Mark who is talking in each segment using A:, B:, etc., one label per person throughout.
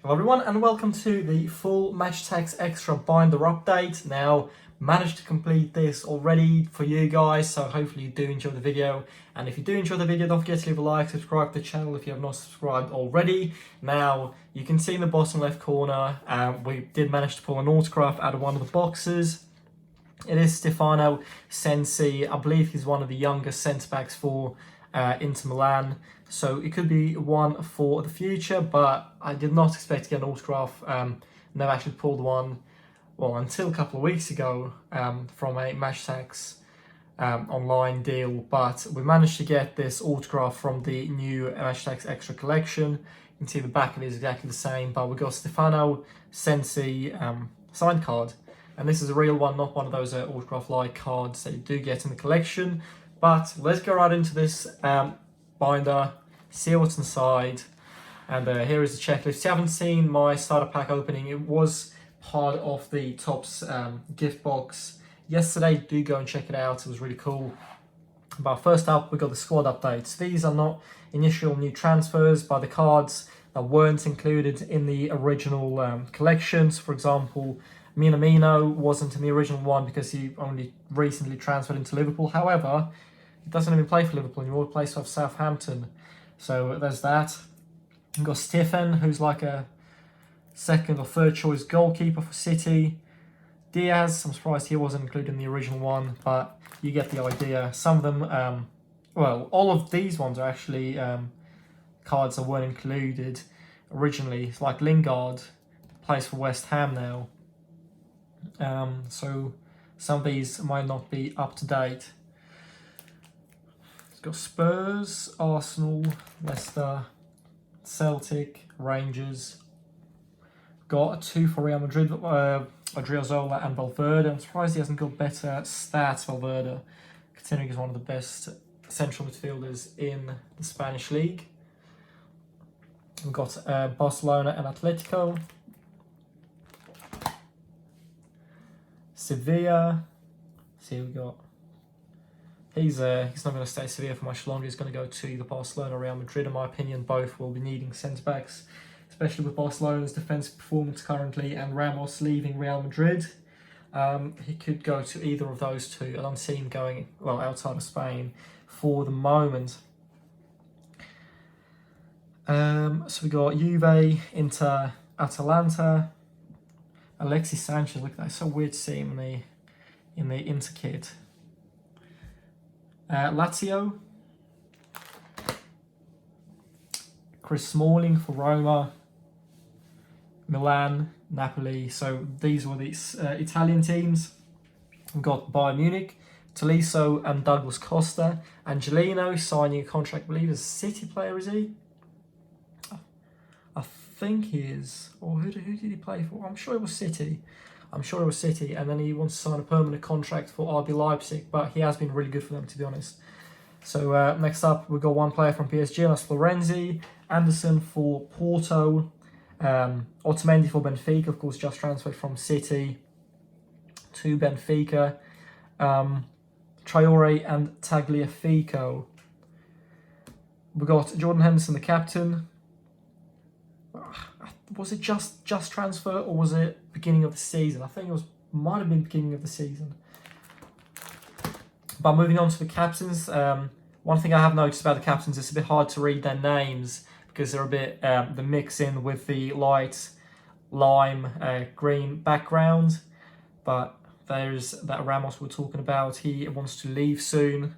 A: Hello everyone and welcome to the full Attax extra binder update. Now, managed to complete this already for you guys, so hopefully you do enjoy the video. And if you do enjoy the video, don't forget to leave a like, subscribe to the channel if you have not subscribed already. Now, you can see in the bottom left corner, we did manage to pull an autograph out of one of the boxes. It is Stefano Sensi. I believe he's one of the younger centre-backs for Inter Milan. So it could be one for the future, but I did not expect to get an autograph. Never actually pulled one, well, until a couple of weeks ago from a Attax online deal. But we managed to get this autograph from the new Attax Extra collection. You can see the back of it is exactly the same, but we got Stefano Sensi signed card. And this is a real one, not one of those autograph-like cards that you do get in the collection. But let's go right into this binder, see what's inside, and here is the checklist. If you haven't seen my starter pack opening, it was part of the Topps gift box yesterday. Do go and check it out, it was really cool. But first up, we got the squad updates. These are not initial new transfers, but the cards that weren't included in the original collections. For example, Minamino wasn't in the original one because he only recently transferred into Liverpool. However, he doesn't even play for Liverpool anymore, he plays for Southampton. So there's that. We've got Stefan, who's like a second or third choice goalkeeper for City. Diaz, I'm surprised he wasn't included in the original one, but you get the idea. Some of them, well, all of these ones are actually cards that weren't included originally. It's like Lingard, plays for West Ham now. So some of these might not be up to date. It's got Spurs, Arsenal, Leicester, Celtic, Rangers. Got 2 for Real Madrid, Odriozola and Valverde. I'm surprised he hasn't got better stats, Valverde, considering he's one of the best central midfielders in the Spanish league. We've got Barcelona and Atletico. Sevilla. See, we got. He's not going to stay at Sevilla for much longer. He's going to go to the Barcelona, Real Madrid. In my opinion, both will be needing centre backs, especially with Barcelona's defensive performance currently and Ramos leaving Real Madrid. He could go to either of those two. I don't see him going outside of Spain for the moment. So we got Juve, Inter, Atalanta. Alexis Sanchez, look at that, it's so weird to see him in the Inter kit. Lazio. Chris Smalling for Roma. Milan, Napoli. So these were the Italian teams. We've got Bayern Munich, Tolisso and Douglas Costa. Angelino signing a contract, I believe, as a City player, is he? I think he is. Or who did he play for? I'm sure it was City. And then he wants to sign a permanent contract for RB Leipzig, but he has been really good for them, to be honest. So next up, we've got one player from PSG, and that's Florenzi. Henderson for Porto. Otamendi for Benfica, of course, just transferred from City to Benfica. Traore and Tagliafico. We've got Jordan Henderson, the captain. Was it just transfer, or was it beginning of the season? I think it might have been beginning of the season. But moving on to the captains, one thing I have noticed about the captains is it's a bit hard to read their names because they're a bit the mix in with the light lime green background. But there's that Ramos we're talking about. He wants to leave soon.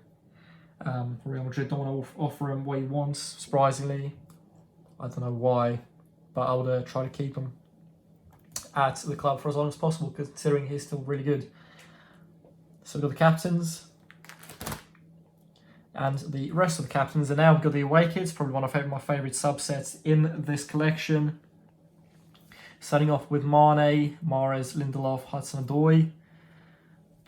A: Real Madrid don't want to offer him what he wants, surprisingly. I don't know why, but I would try to keep him at the club for as long as possible, considering he's still really good. So we've got the captains. And the rest of the captains are now got the away kits, probably one of my favourite subsets in this collection. Starting off with Mane, Mahrez, Lindelof, Hudson-Odoi.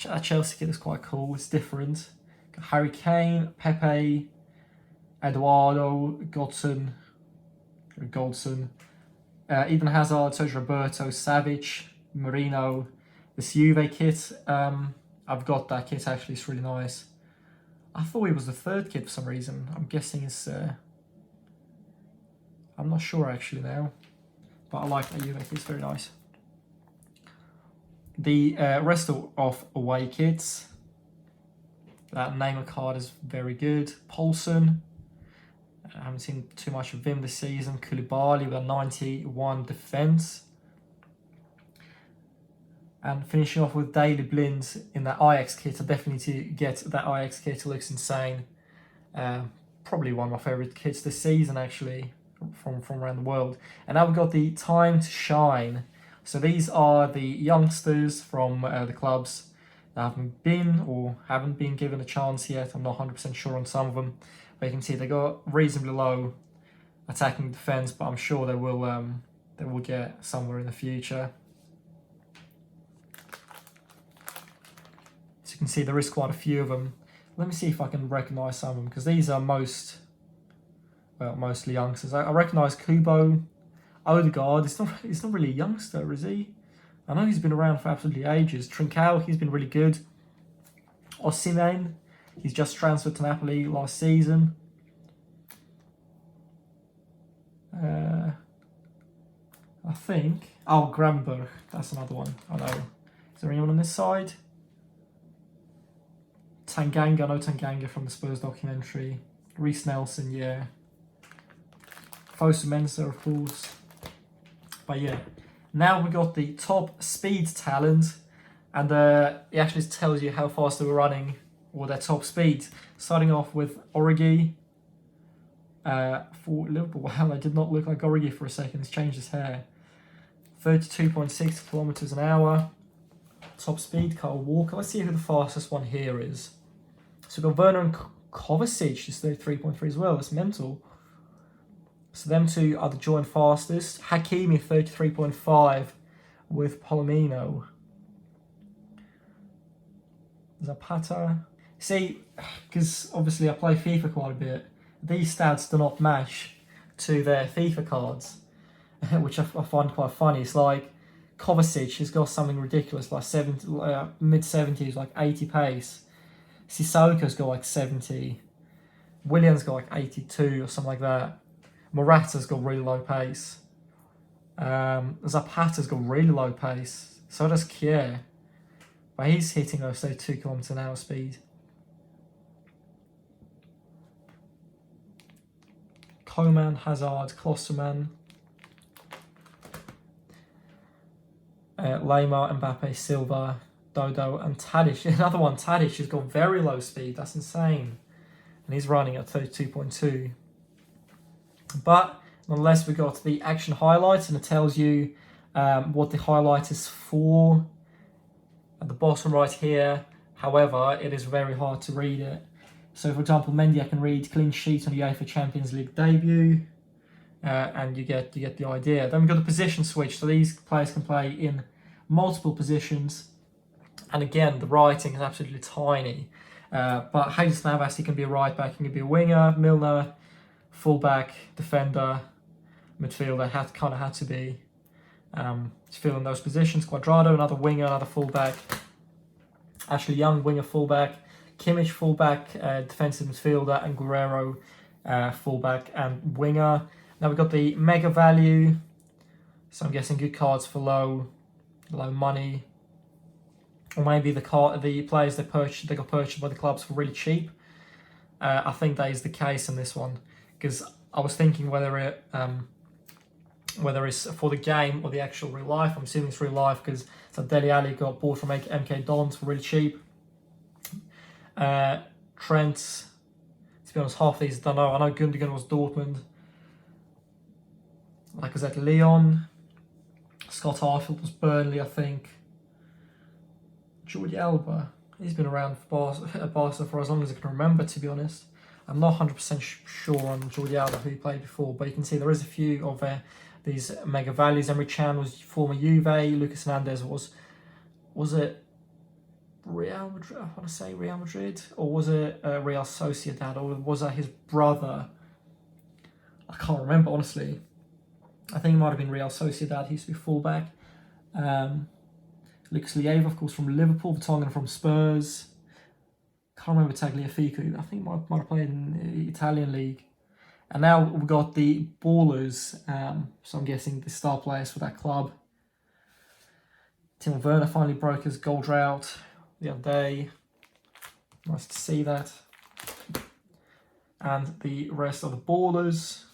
A: That Chelsea kit is quite cool, it's different. Got Harry Kane, Pepe, Eduardo, Goldson, Eden Hazard, Sergio Roberto, Savic, Marino. This Juve kit, I've got that kit actually, it's really nice. I thought it was the third kit for some reason. I'm guessing it's... I'm not sure actually now. but I like that Juve kit, it's very nice. The rest of away kits, that Neymar card is very good. Paulson, I haven't seen too much of him this season. Koulibaly with a 91 defence. And finishing off with Daily Blind in that Ajax kit. I definitely need to get that Ajax kit. It looks insane. Probably one of my favourite kits this season, actually, from around the world. And now we've got the Time to Shine. So these are the youngsters from the clubs that haven't been given a chance yet. I'm not 100% sure on some of them. But you can see they got reasonably low attacking defence, but I'm sure they will get somewhere in the future. So you can see there is quite a few of them. Let me see if I can recognise some of them, because these are mostly youngsters. I recognise Kubo, Odegaard. He's not really a youngster, is he? I know he's been around for absolutely ages. Trincao, he's been really good. Osimhen, he's just transferred to Napoli last season. I think... Oh, Gravenberch, that's another one. I know. Is there anyone on this side? Tanganga, I know Tanganga from the Spurs documentary. Reece Nelson, yeah. Fosu Mensah, of course. But yeah, now we got the top speed talent, and it actually tells you how fast they were running, or their top speed. Starting off with Origi for Liverpool. Wow, that did not look like Origi for a second. He's changed his hair. 32.6 kilometers an hour. Top speed, Kyle Walker. Let's see who the fastest one here is. So we've got Werner and Kovacic is 33.3 as well. That's mental. So them two are the joint fastest. Hakimi 33.5 with Palomino. Zapata. See, because obviously I play FIFA quite a bit, these stats do not match to their FIFA cards, which I find quite funny. It's like Kovacic has got something ridiculous, like mid-70s, like 80 pace. Sissoko's got like 70. Williams got like 82 or something like that. Morata's got really low pace. Zapata's got really low pace. So does Kier. But he's hitting those 32 kilometers an hour speed. Coman, Hazard, Klosterman. Neymar, Mbappe, Silva, Dodo, and Tadic. Another one, Tadic, has got very low speed. That's insane. And he's running at 32.2. But nonetheless, we got the action highlights, and it tells you what the highlight is for at the bottom right here. However, it is very hard to read it. So, for example, Mendy, I can read clean sheet on the UEFA Champions League debut, and you get the idea. Then we've got the position switch, so these players can play in multiple positions. And again, the writing is absolutely tiny. But Hayes Navas, he can be a right back, he can be a winger. Milner, fullback, defender, midfielder, had to be to fill in those positions. Cuadrado, another winger, another fullback. Ashley Young, winger, fullback. Kimmich, fullback, defensive midfielder, and Guerrero, fullback and winger. Now we've got the mega value, so I'm guessing good cards for low money, or maybe the players they got purchased by the clubs for really cheap. I think that is the case in this one, because I was thinking whether it's for the game or the actual real life. I'm assuming it's real life, because so Dele Alli got bought from MK Dons for really cheap. Trent, to be honest, half these I don't know. I know Gundogan was Dortmund. Like I said, Leon. Scott Arfield was Burnley, I think. Jordi Alba, he's been around for Barca for as long as I can remember, to be honest. I'm not 100% sure on Jordi Alba, who he played before, but you can see there is a few of these mega values. Emre Can was former Juve. Lucas Hernandez was it Real Madrid? I want to say Real Madrid, or was it Real Sociedad, or was that his brother? I can't remember, honestly. I think it might have been Real Sociedad. He used to be fullback. Lucas Leiva, of course, from Liverpool. Vertonghen from Spurs. Can't remember Tagliafico. I think might have played in the Italian league. And now we've got the Ballers, so I'm guessing the star players for that club. Timo Werner finally broke his goal drought the other day. Nice to see that. And the rest of the Ballers.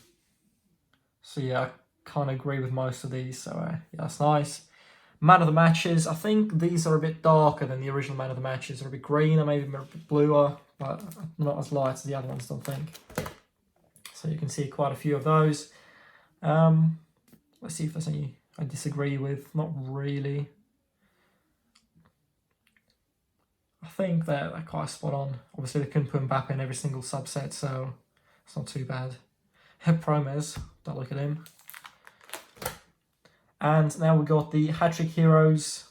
A: So yeah, I kind of agree with most of these, so yeah, that's nice. Man of the matches, I think these are a bit darker than the original man of the matches. They're a bit greener, maybe a bit bluer, but not as light as the other ones, don't think. So you can see quite a few of those. Let's see if there's any I disagree with. Not really. I think they're quite spot on. Obviously, they couldn't put Mbappe in every single subset, so it's not too bad. Promes, don't look at him. And now we got the hat-trick heroes.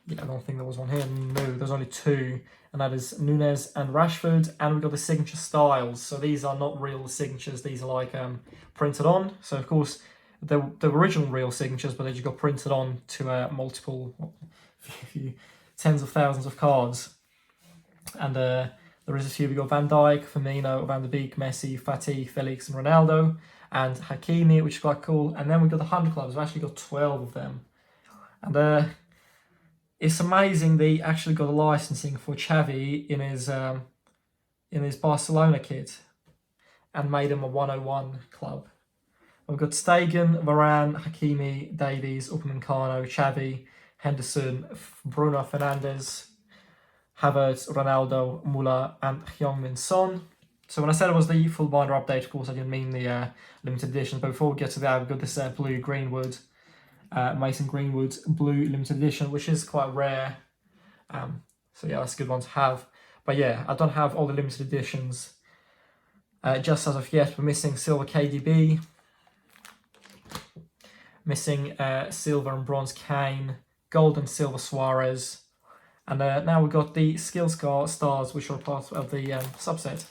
A: Yeah, I don't think there was one here. No, there's only two. And that is Nunes and Rashford. And we've got the signature styles. So these are not real signatures. These are like printed on. So, of course, the original real signatures, but they just got printed on to multiple, tens of thousands of cards. And there is a few. We got Van Dijk, Firmino, Van der Beek, Messi, Fati, Felix, and Ronaldo. And Hakimi, which is quite cool. And then we've got the 100 clubs. We've actually got 12 of them. And it's amazing they actually got a licensing for Xavi in his Barcelona kit and made him a 101 club. We've got Stegen, Varane, Hakimi, Davies, Upamecano, Xavi, Henderson, Bruno Fernandes, Havertz, Ronaldo, Müller, and Heung-min Son. So when I said it was the full binder update, of course, I didn't mean the limited edition. But before we get to that, we've got this blue Greenwood, Mason Greenwood blue limited edition, which is quite rare. So yeah, that's a good one to have. But yeah, I don't have all the limited editions just as of yet. We're missing silver KDB, missing silver and bronze Kane, gold and silver Suarez, and now we've got the skill stars, which are part of the subset,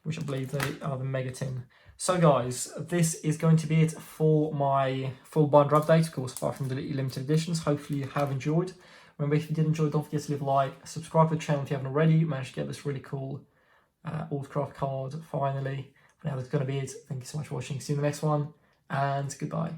A: which I believe they are the mega tin. So guys, this is going to be it for my full binder update, of course, apart from the limited editions. Hopefully you have enjoyed. Remember, if you did enjoy, don't forget to leave a like, subscribe to the channel if you haven't already. Managed to get this really cool autograph card finally. For now, that's going to be it. Thank you so much for watching. See you in the next one, and goodbye.